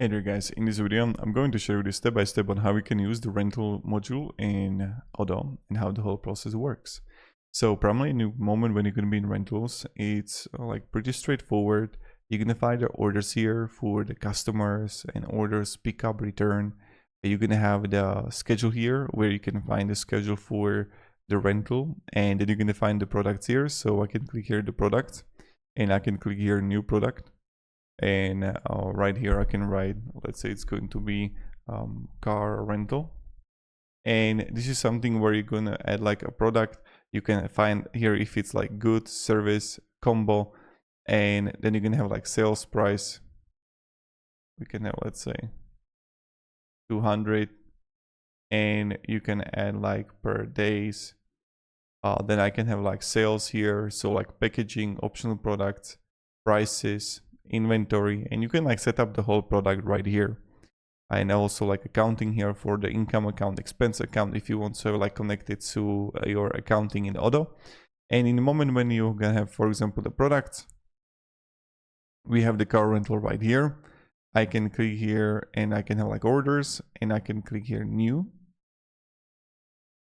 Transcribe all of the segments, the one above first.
Hey there guys, in this video I'm going to show you the step by step on how we can use the rental module in Odoo and how the whole process works. So primarily in the moment when you're going to be in rentals, it's like pretty straightforward. You're going to find the orders here for the customers and orders, pick up, return. You're going to have the schedule here where you can find the schedule for the rental, and then you're going to find the products here. So I can click here the product and I can click here new product. And right here I can write, let's say it's going to be car rental, and this is something where you're gonna add like a product. You can find here if it's like goods, service, combo, and then you're gonna have like sales price. We can have, let's say 200, and you can add like per days. Then I can have like sales here, so like packaging, optional products, prices, inventory, and you can like set up the whole product right here. And also like accounting here for the income account, expense account, if you want to have like connected to your accounting in Odoo. And in the moment when you're gonna have, for example, the products, we have the car rental right here. I can click here and I can have like orders, and I can click here new.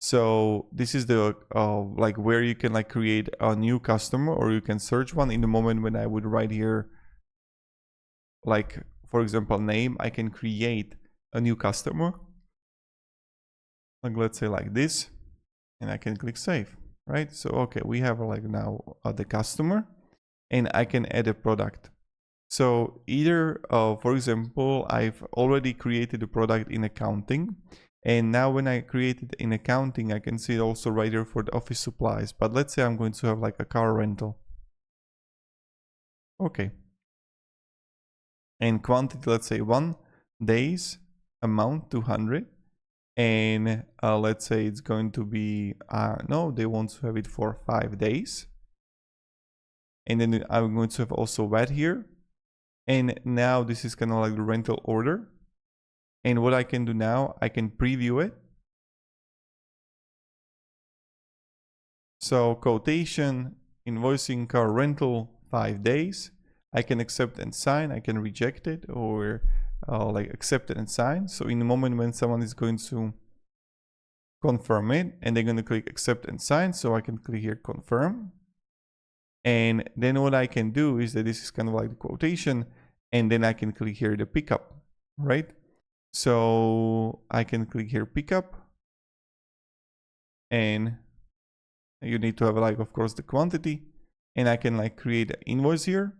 So this is the like where you can like create a new customer, or you can search one. In the moment when I would write here, like for example name, I can create a new customer, like let's say like this, and I can click save, right? So okay, we have like now the customer, and I can add a product. So either for example I've already created a product in accounting, and now when I create it in accounting I can see it also right here for the office supplies. But let's say I'm going to have like a car rental. Okay, and quantity, let's say 1 days, amount 200, and let's say it's going to be no, they want to have it for 5 days, and then I'm going to have also VAT here. And now this is kind of like the rental order, and what I can do now, I can preview it. So quotation, invoicing car rental 5 days. I can accept and sign, I can reject it, or like accept it and sign. So in the moment when someone is going to confirm it, and they're going to click accept and sign, so I can click here confirm. And then what I can do is that this is kind of like the quotation, and then I can click here the pickup, right? So I can click here pickup, and you need to have like of course the quantity, and I can like create an invoice here.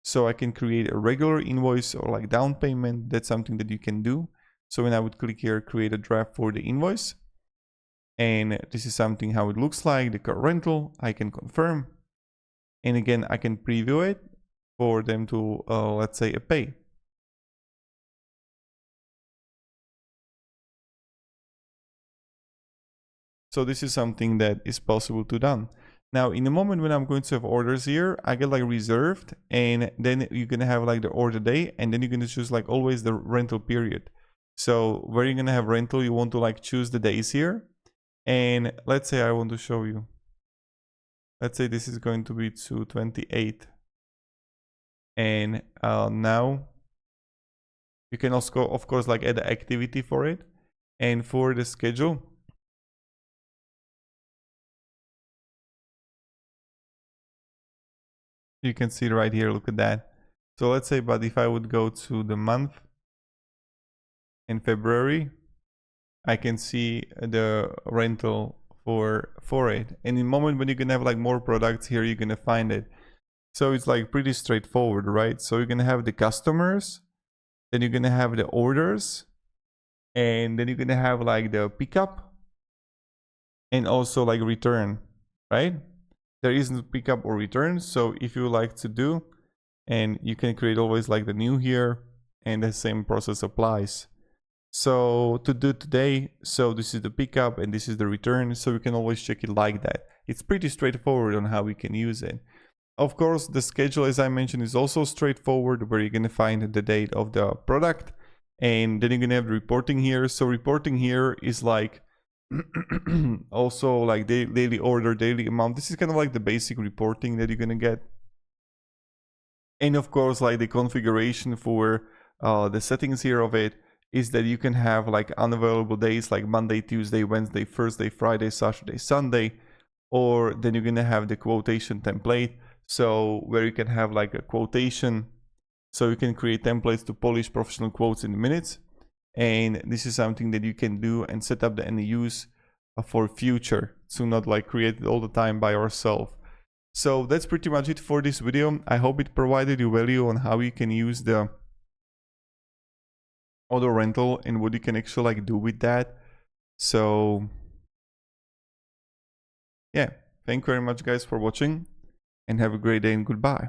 So I can create a regular invoice or like down payment. That's something that you can do. So when I would click here, create a draft for the invoice. And this is something how it looks like, the car rental. I can confirm. And again, I can preview it for them to, let's say, pay. So this is something that is possible to done. Now, in the moment when I'm going to have orders here, I get like reserved, and then you're going to have like the order day, and then you're going to choose like always the rental period. So where you're going to have rental, you want to like choose the days here. And let's say I want to show you. Let's say this is going to be to 28. And now you can also, of course, like add an activity for it. And for the schedule, you can see right here, look at that. So let's say, but if I would go to the month in February, I can see the rental for it. And in the moment when you're gonna have like more products here, you're gonna find it. So it's like pretty straightforward, right? So you're gonna have the customers, then you're gonna have the orders, and then you're gonna have like the pickup, and also like return, right? There isn't pickup or return. So if you like to do, and you can create always like the new here, and the same process applies. So to do today, so this is the pickup and this is the return. So you can always check it like that. It's pretty straightforward on how we can use it. Of course, the schedule, as I mentioned, is also straightforward, where you're going to find the date of the product, and then you're going to have the reporting here. So reporting here is like also like daily order, daily amount. This is kind of like the basic reporting that you're going to get. And of course, like the configuration for The settings here of it is that you can have like unavailable days like Monday, Tuesday, Wednesday, Thursday, Friday, Saturday, Sunday, or then you're gonna have the quotation template. So where you can have like a quotation, so you can create templates to polish professional quotes in minutes. And this is something that you can do and set up and use for future, so not like create it all the time by yourself. So that's pretty much it for this video. I hope it provided you value on how you can use the Odoo rental and what you can actually like do with that. So yeah, thank you very much guys for watching, and have a great day and goodbye.